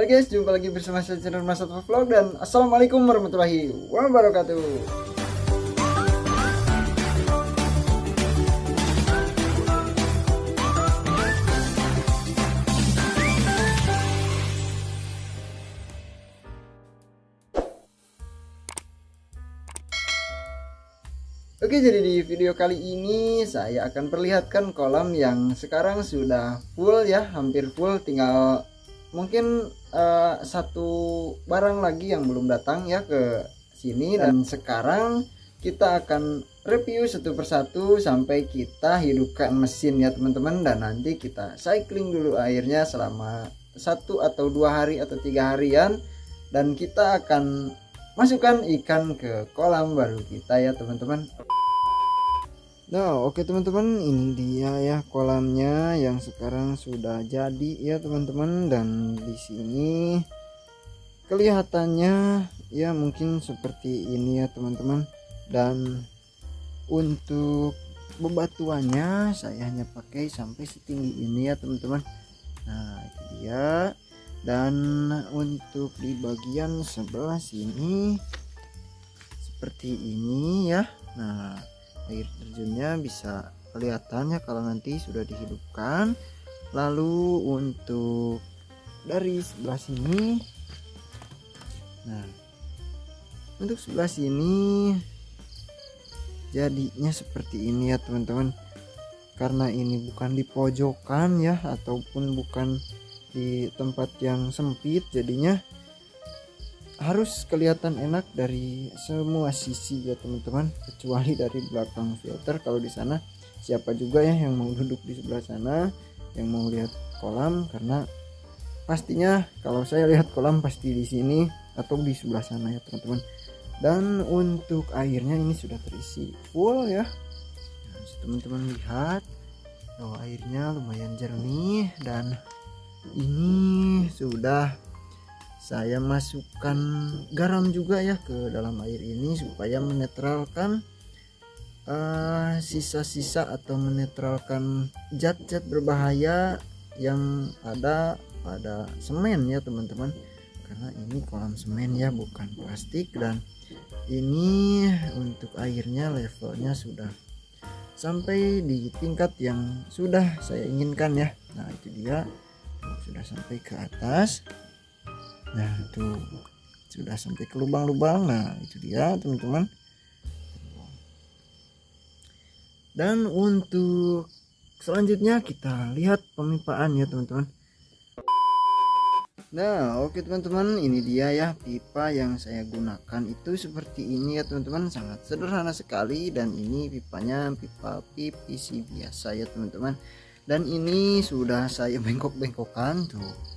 Halo guys, jumpa lagi bersama saya channel Mas Satwa Vlog dan assalamualaikum warahmatullahi wabarakatuh. Oke, jadi di video kali ini saya akan perlihatkan kolam yang sekarang sudah full ya, hampir full, tinggal mungkin satu barang lagi yang belum datang ya ke sini. Dan sekarang kita akan review satu persatu sampai kita hidupkan mesin ya teman-teman, dan nanti kita cycling dulu airnya selama 1 atau 2 hari atau 3 harian, dan kita akan masukkan ikan ke kolam baru kita ya teman-teman. Nah, oke teman-teman, ini dia ya kolamnya yang sekarang sudah jadi ya teman-teman, dan di sini kelihatannya ya mungkin seperti ini ya teman-teman. Dan untuk bebatuannya saya hanya pakai sampai setinggi ini ya teman-teman. Nah, itu dia. Dan untuk di bagian sebelah sini seperti ini ya. Nah, air terjunnya bisa kelihatan ya kalau nanti sudah dihidupkan. Lalu untuk dari sebelah sini, nah untuk sebelah sini jadinya seperti ini ya teman-teman, karena ini bukan di pojokan ya ataupun bukan di tempat yang sempit, jadinya harus kelihatan enak dari semua sisi ya teman-teman, kecuali dari belakang filter. Kalau di sana siapa juga ya yang mau duduk di sebelah sana, yang mau lihat kolam, karena pastinya kalau saya lihat kolam pasti di sini atau di sebelah sana ya teman-teman. Dan untuk airnya ini sudah terisi full ya. Nah, teman-teman lihat, oh, airnya lumayan jernih, dan ini sudah saya masukkan garam juga ya ke dalam air ini supaya menetralkan sisa-sisa atau menetralkan zat-zat berbahaya yang ada pada semen ya teman-teman, karena ini kolam semen ya, bukan plastik. Dan ini untuk airnya levelnya sudah sampai di tingkat yang sudah saya inginkan ya. Nah, itu dia, sudah sampai ke atas. Nah, tuh sudah sampai ke lubang-lubang. Nah, itu dia teman-teman. Dan untuk selanjutnya kita lihat pemipaan ya teman-teman. Nah, oke teman-teman, ini dia ya pipa yang saya gunakan itu seperti ini ya teman-teman, sangat sederhana sekali. Dan ini pipanya pipa PVC biasa ya teman-teman. Dan ini sudah saya bengkok-bengkokkan tuh.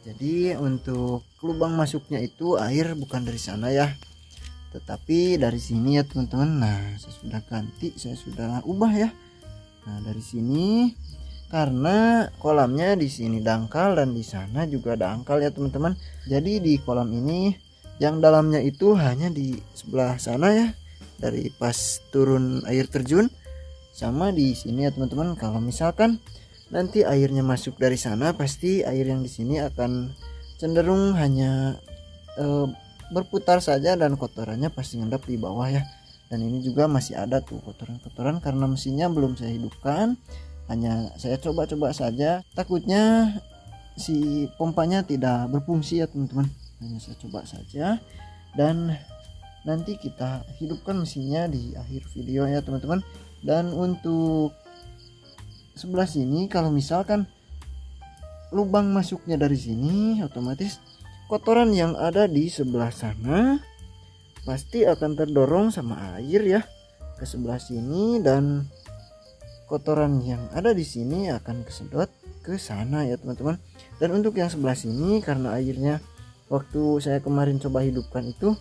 Jadi untuk lubang masuknya itu air bukan dari sana ya, tetapi dari sini ya teman-teman. Nah, saya sudah ganti, saya sudah ubah ya. Nah, dari sini, karena kolamnya di sini dangkal dan di sana juga dangkal ya teman-teman. Jadi di kolam ini yang dalamnya itu hanya di sebelah sana ya, dari pas turun air terjun, sama di sini ya teman-teman. Kalau misalkan nanti airnya masuk dari sana, pasti air yang di sini akan cenderung hanya berputar saja, dan kotorannya pasti ngendap di bawah ya. Dan ini juga masih ada tuh kotoran-kotoran karena mesinnya belum saya hidupkan, hanya saya coba-coba saja. Takutnya si pompanya tidak berfungsi ya teman-teman, hanya saya coba saja. Dan nanti kita hidupkan mesinnya di akhir video ya teman-teman. Dan untuk sebelah sini, kalau misalkan lubang masuknya dari sini, otomatis kotoran yang ada di sebelah sana pasti akan terdorong sama air ya ke sebelah sini, dan kotoran yang ada di sini akan kesedot ke sana ya teman-teman. Dan untuk yang sebelah sini, karena airnya waktu saya kemarin coba hidupkan itu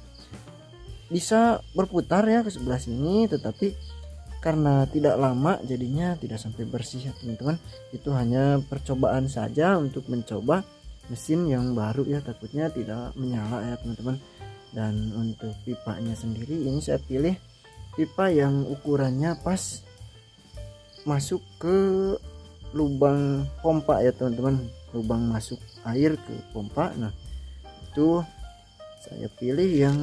bisa berputar ya ke sebelah sini, tetapi karena tidak lama jadinya tidak sampai bersih ya teman-teman. Itu hanya percobaan saja untuk mencoba mesin yang baru ya, takutnya tidak menyala ya teman-teman. Dan untuk pipanya sendiri, ini saya pilih pipa yang ukurannya pas masuk ke lubang pompa ya teman-teman. lubang masuk air ke pompa. Nah itu saya pilih yang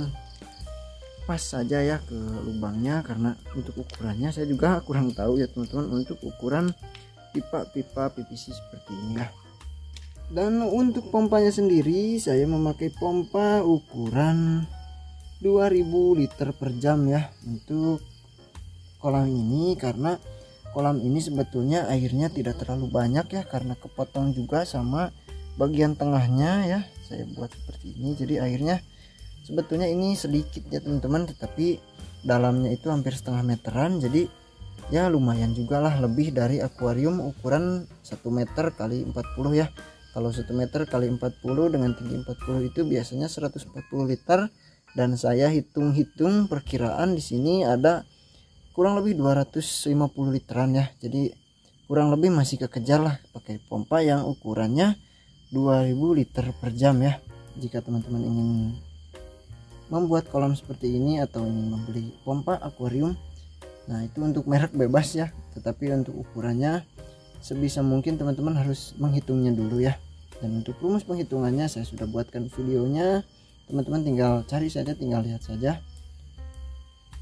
pas saja ya ke lubangnya, karena untuk ukurannya saya juga kurang tahu ya teman-teman untuk ukuran pipa-pipa PVC seperti ini ya. Dan untuk pompanya sendiri saya memakai pompa ukuran 2000 liter per jam ya untuk kolam ini, karena kolam ini sebetulnya airnya tidak terlalu banyak ya, karena kepotong juga sama bagian tengahnya ya saya buat seperti ini. Jadi airnya sebetulnya ini sedikit ya teman-teman, tetapi dalamnya itu hampir setengah meteran, jadi ya lumayan juga lah, lebih dari akuarium ukuran 1 meter kali 40 ya. Kalau 1 meter kali 40 dengan tinggi 40 itu biasanya 140 liter, dan saya hitung-hitung perkiraan di sini ada kurang lebih 250 literan ya. Jadi kurang lebih masih kekejar lah pakai pompa yang ukurannya 2000 liter per jam ya. Jika teman-teman ingin membuat kolam seperti ini atau ingin membeli pompa akuarium, nah itu untuk merek bebas ya, tetapi untuk ukurannya sebisa mungkin teman-teman harus menghitungnya dulu ya. Dan untuk rumus penghitungannya saya sudah buatkan videonya, teman-teman tinggal cari saja, tinggal lihat saja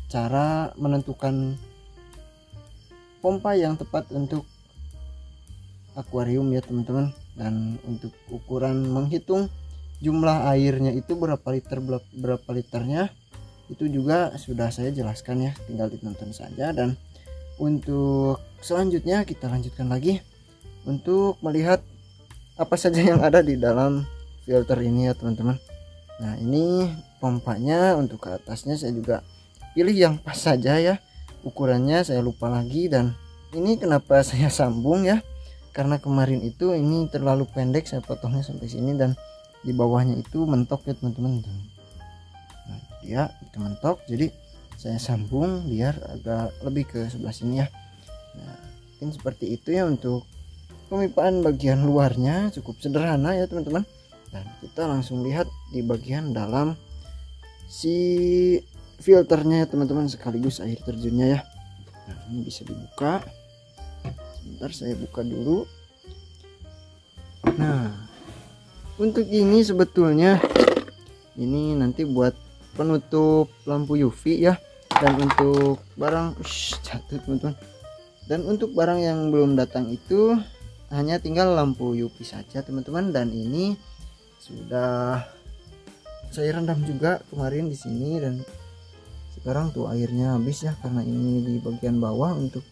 cara menentukan pompa yang tepat untuk akuarium ya teman-teman. Dan untuk ukuran menghitung jumlah airnya itu berapa liternya itu juga sudah saya jelaskan ya, tinggal ditonton saja. Dan untuk selanjutnya kita lanjutkan lagi untuk melihat apa saja yang ada di dalam filter ini ya teman-teman. Nah ini pompanya, untuk ke atasnya saya juga pilih yang pas saja ya, ukurannya saya lupa lagi. Dan ini kenapa saya sambung ya, karena kemarin itu ini terlalu pendek, saya potongnya sampai sini dan di bawahnya itu mentok ya teman-teman. Nah dia itu mentok, jadi saya sambung biar agak lebih ke sebelah sini ya. Nah mungkin seperti itu ya untuk pemipaan bagian luarnya, cukup sederhana ya teman-teman. Dan kita langsung lihat di bagian dalam si filternya ya teman-teman, sekaligus air terjunnya ya. Nah ini bisa dibuka, sebentar saya buka dulu. Nah untuk ini sebetulnya ini nanti buat penutup lampu UV ya, dan untuk barang jatuh teman-teman. Dan untuk barang yang belum datang itu hanya tinggal lampu UV saja teman-teman. Dan ini sudah saya rendam juga kemarin di sini, dan sekarang tuh airnya habis ya, karena ini di bagian bawah untuk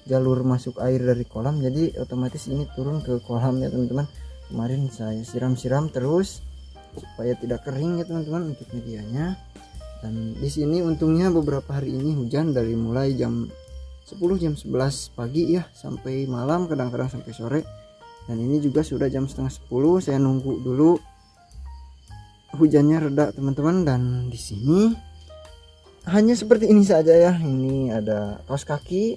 jalur masuk air dari kolam, jadi otomatis ini turun ke kolam ya teman-teman. Kemarin saya siram-siram terus supaya tidak kering ya teman-teman untuk medianya. Dan di sini untungnya beberapa hari ini hujan dari mulai jam 10 jam 11 pagi ya sampai malam, kadang-kadang sampai sore. Dan ini juga sudah jam setengah 10, saya nunggu dulu hujannya reda teman-teman. Dan di sini hanya seperti ini saja ya. Ini ada kaos kaki,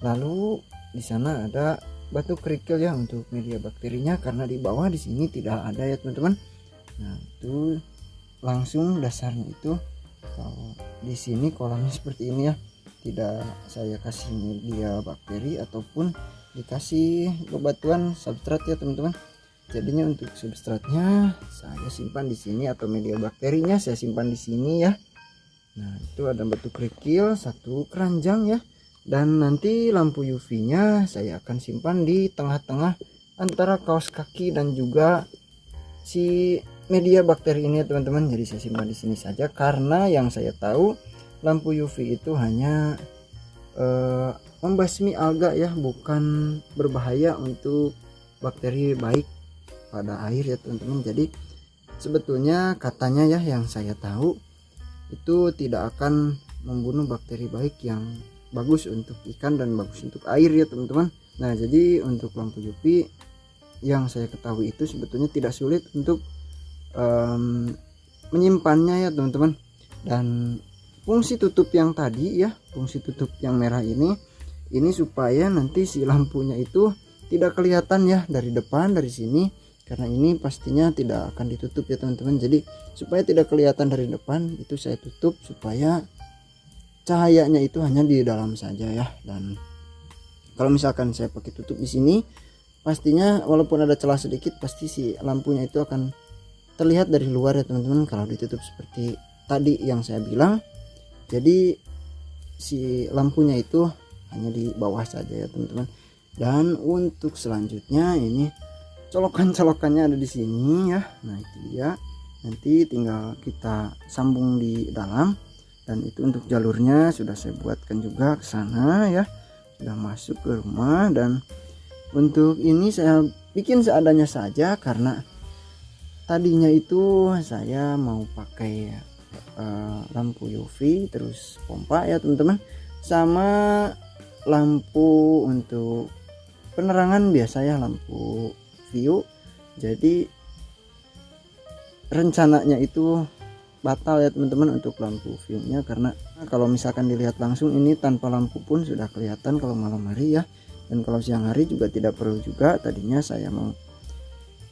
lalu di sana ada batu kerikil ya untuk media bakterinya, karena di bawah di sini tidak ada ya teman-teman. Nah itu langsung dasarnya itu. Kalau di sini kolamnya seperti ini ya, tidak saya kasih media bakteri ataupun dikasih bebatuan substrat ya teman-teman. Jadinya untuk substratnya saya simpan di sini, atau media bakterinya saya simpan di sini ya. Nah itu ada batu kerikil, satu keranjang ya. Dan nanti lampu UV nya saya akan simpan di tengah-tengah antara kaos kaki dan juga si media bakteri ini ya teman-teman. Jadi saya simpan di sini saja, karena yang saya tahu lampu UV itu hanya membasmi alga ya, bukan berbahaya untuk bakteri baik pada air ya teman-teman. Jadi sebetulnya katanya ya, yang saya tahu itu tidak akan membunuh bakteri baik yang bagus untuk ikan dan bagus untuk air ya teman-teman. Nah jadi untuk lampu UV yang saya ketahui itu sebetulnya tidak sulit untuk menyimpannya ya teman-teman. Dan fungsi tutup yang tadi ya, fungsi tutup yang merah ini supaya nanti si lampunya itu tidak kelihatan ya dari depan, dari sini, karena ini pastinya tidak akan ditutup ya teman-teman. Jadi supaya tidak kelihatan dari depan itu saya tutup, supaya cahayanya itu hanya di dalam saja ya. Dan kalau misalkan saya pakai tutup di sini, pastinya walaupun ada celah sedikit pasti si lampunya itu akan terlihat dari luar ya teman-teman kalau ditutup seperti tadi yang saya bilang. Jadi si lampunya itu hanya di bawah saja ya teman-teman. Dan untuk selanjutnya ini colokan-colokannya ada di sini ya. Nah itu dia, nanti tinggal kita sambung di dalam. Dan itu untuk jalurnya sudah saya buatkan juga ke sana ya, sudah masuk ke rumah. Dan untuk ini saya bikin seadanya saja karena tadinya itu saya mau pakai lampu UV terus pompa ya teman-teman, sama lampu untuk penerangan biasa ya, lampu view. Jadi rencananya itu batal ya teman-teman untuk lampu view-nya, karena kalau misalkan dilihat langsung ini tanpa lampu pun sudah kelihatan kalau malam hari ya. Dan kalau siang hari juga tidak perlu juga. Tadinya saya mau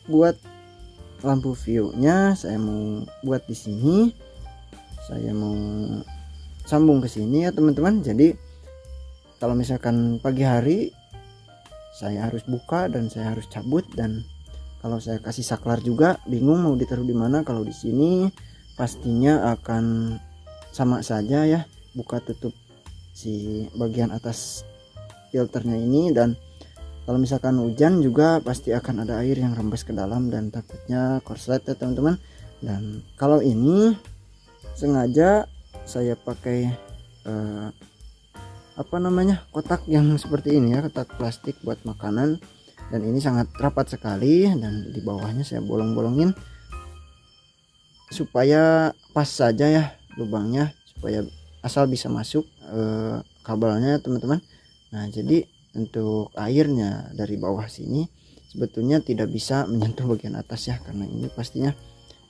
buat lampu view-nya, saya mau buat di sini, saya mau sambung ke sini ya teman-teman. Jadi kalau misalkan pagi hari saya harus buka dan saya harus cabut, dan kalau saya kasih saklar juga bingung mau ditaruh di mana. Kalau di sini pastinya akan sama saja ya, buka tutup si bagian atas filternya ini. Dan kalau misalkan hujan juga pasti akan ada air yang rembes ke dalam dan takutnya korslet ya teman-teman. Dan kalau ini sengaja saya pakai kotak yang seperti ini ya, kotak plastik buat makanan. Dan ini sangat rapat sekali, dan di bawahnya saya bolong-bolongin supaya pas saja ya lubangnya, supaya asal bisa masuk kabelnya teman-teman. Nah jadi untuk airnya dari bawah sini sebetulnya tidak bisa menyentuh bagian atas ya, karena ini pastinya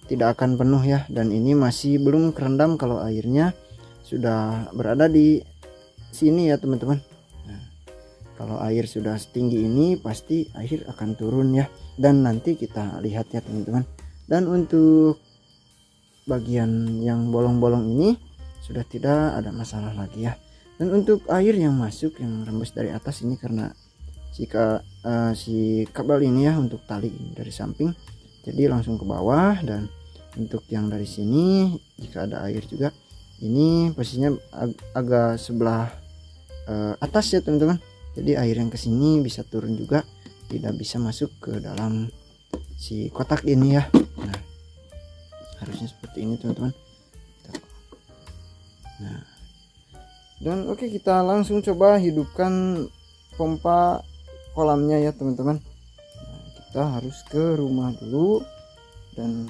tidak akan penuh ya. Dan ini masih belum kerendam kalau airnya sudah berada di sini ya teman-teman. Nah, kalau air sudah setinggi ini pasti air akan turun ya, dan nanti kita lihat ya teman-teman. Dan untuk bagian yang bolong-bolong ini sudah tidak ada masalah lagi ya. Dan untuk air yang masuk yang rembes dari atas ini karena si kabel ini ya, untuk tali ini dari samping, jadi langsung ke bawah. Dan untuk yang dari sini jika ada air juga ini posisinya agak sebelah atas ya teman-teman. Jadi air yang kesini bisa turun juga, tidak bisa masuk ke dalam si kotak ini ya. Nah harusnya seperti ini teman-teman. Nah dan oke, kita langsung coba hidupkan pompa kolamnya ya teman-teman. Nah, kita harus ke rumah dulu dan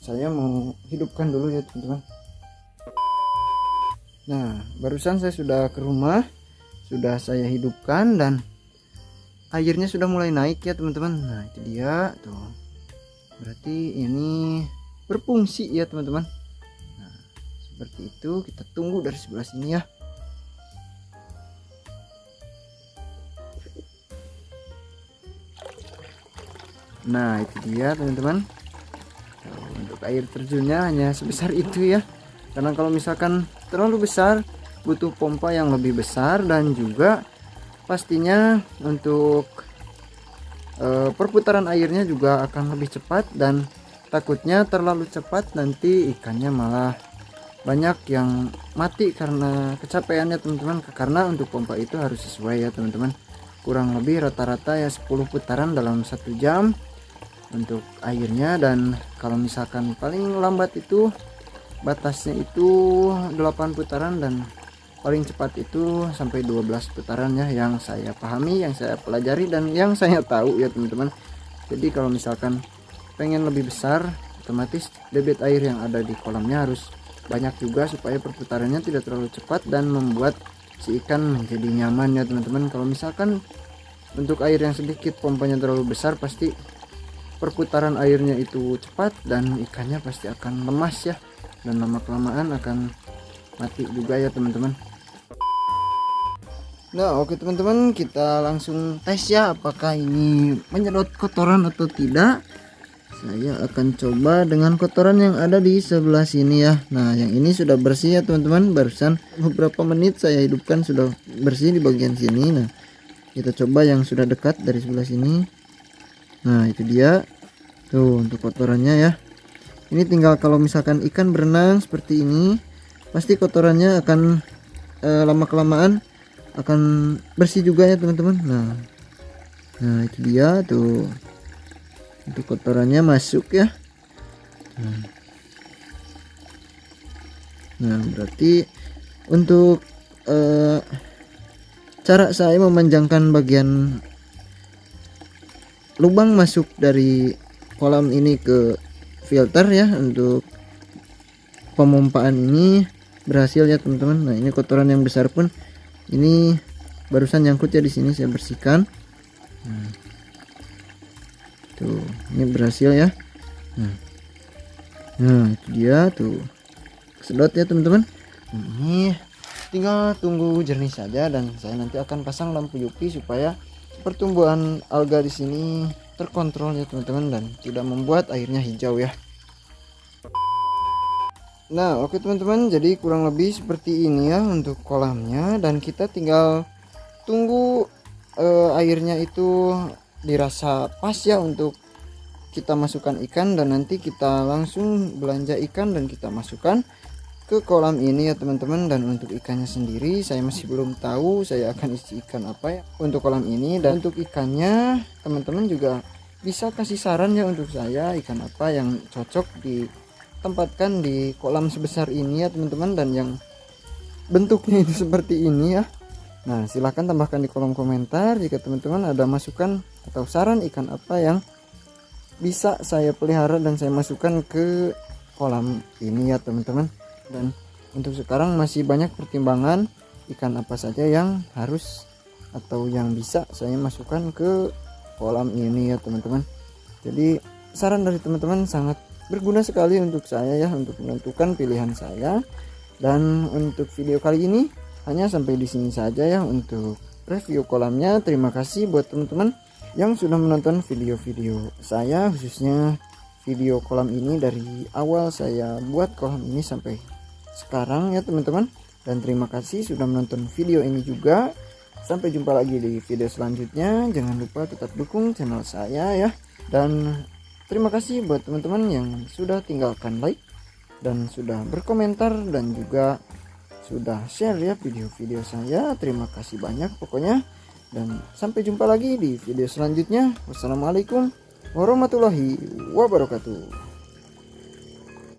saya mau hidupkan dulu ya teman-teman. Nah barusan saya sudah ke rumah, sudah saya hidupkan dan airnya sudah mulai naik ya teman-teman. Nah itu dia tuh, berarti ini berfungsi ya teman-teman. Nah seperti itu, kita tunggu dari sebelah sini ya. Nah itu dia teman-teman, untuk air terjunnya hanya sebesar itu ya, karena kalau misalkan terlalu besar butuh pompa yang lebih besar. Dan juga pastinya untuk perputaran airnya juga akan lebih cepat, dan takutnya terlalu cepat nanti ikannya malah banyak yang mati karena kecapeannya teman-teman. Karena untuk pompa itu harus sesuai ya teman-teman, kurang lebih rata-rata ya 10 putaran dalam 1 jam untuk airnya. Dan kalau misalkan paling lambat itu batasnya itu 8 putaran, dan paling cepat itu sampai 12 putaran ya, yang saya pahami, yang saya pelajari, dan yang saya tahu ya teman-teman. Jadi kalau misalkan pengen lebih besar, otomatis debit air yang ada di kolamnya harus banyak juga supaya perputarannya tidak terlalu cepat dan membuat si ikan menjadi nyaman ya teman-teman. Kalau misalkan untuk air yang sedikit pompanya terlalu besar, pasti perputaran airnya itu cepat dan ikannya pasti akan lemas ya, dan lama kelamaan akan mati juga ya teman-teman. Nah oke teman-teman, kita langsung tes ya apakah ini menyedot kotoran atau tidak. Saya akan coba dengan kotoran yang ada di sebelah sini ya. Nah yang ini sudah bersih ya teman-teman, barusan beberapa menit saya hidupkan sudah bersih di bagian sini. Nah kita coba yang sudah dekat dari sebelah sini. Nah itu dia tuh untuk kotorannya ya. Ini tinggal kalau misalkan ikan berenang seperti ini, pasti kotorannya akan lama kelamaan akan bersih juga ya teman-teman. Nah itu dia tuh untuk kotorannya masuk ya. Nah berarti untuk cara saya memanjangkan bagian lubang masuk dari kolam ini ke filter ya, untuk pemompaan ini berhasil ya teman-teman. Nah ini kotoran yang besar pun ini barusan nyangkut ya, di sini saya bersihkan. Tuh ini berhasil ya. Nah itu dia tuh, sedot ya teman-teman. Ini tinggal tunggu jernih saja, dan saya nanti akan pasang lampu UV supaya pertumbuhan alga di sini terkontrol ya teman-teman, dan tidak membuat airnya hijau ya. Nah oke teman-teman, jadi kurang lebih seperti ini ya untuk kolamnya, dan kita tinggal tunggu airnya itu dirasa pas ya untuk kita masukkan ikan, dan nanti kita langsung belanja ikan dan kita masukkan ke kolam ini ya teman-teman. Dan untuk ikannya sendiri saya masih belum tahu saya akan isi ikan apa ya untuk kolam ini, dan untuk ikannya teman-teman juga bisa kasih saran ya untuk saya ikan apa yang cocok ditempatkan di kolam sebesar ini ya teman-teman, dan yang bentuknya itu seperti ini ya. Nah silahkan tambahkan di kolom komentar jika teman-teman ada masukan atau saran ikan apa yang bisa saya pelihara dan saya masukkan ke kolam ini ya teman-teman. Dan untuk sekarang masih banyak pertimbangan ikan apa saja yang harus atau yang bisa saya masukkan ke kolam ini ya teman-teman. Jadi saran dari teman-teman sangat berguna sekali untuk saya ya, untuk menentukan pilihan saya. Dan untuk video kali ini hanya sampai di sini saja ya untuk review kolamnya. Terima kasih buat teman-teman yang sudah menonton video-video saya, khususnya video kolam ini dari awal saya buat kolam ini sampai sekarang ya teman-teman. Dan terima kasih sudah menonton video ini juga. Sampai jumpa lagi di video selanjutnya. Jangan lupa tetap dukung channel saya ya. Dan terima kasih buat teman-teman yang sudah tinggalkan like dan sudah berkomentar dan juga sudah share ya video-video saya. Terima kasih banyak pokoknya. Dan sampai jumpa lagi di video selanjutnya. Wassalamualaikum warahmatullahi wabarakatuh.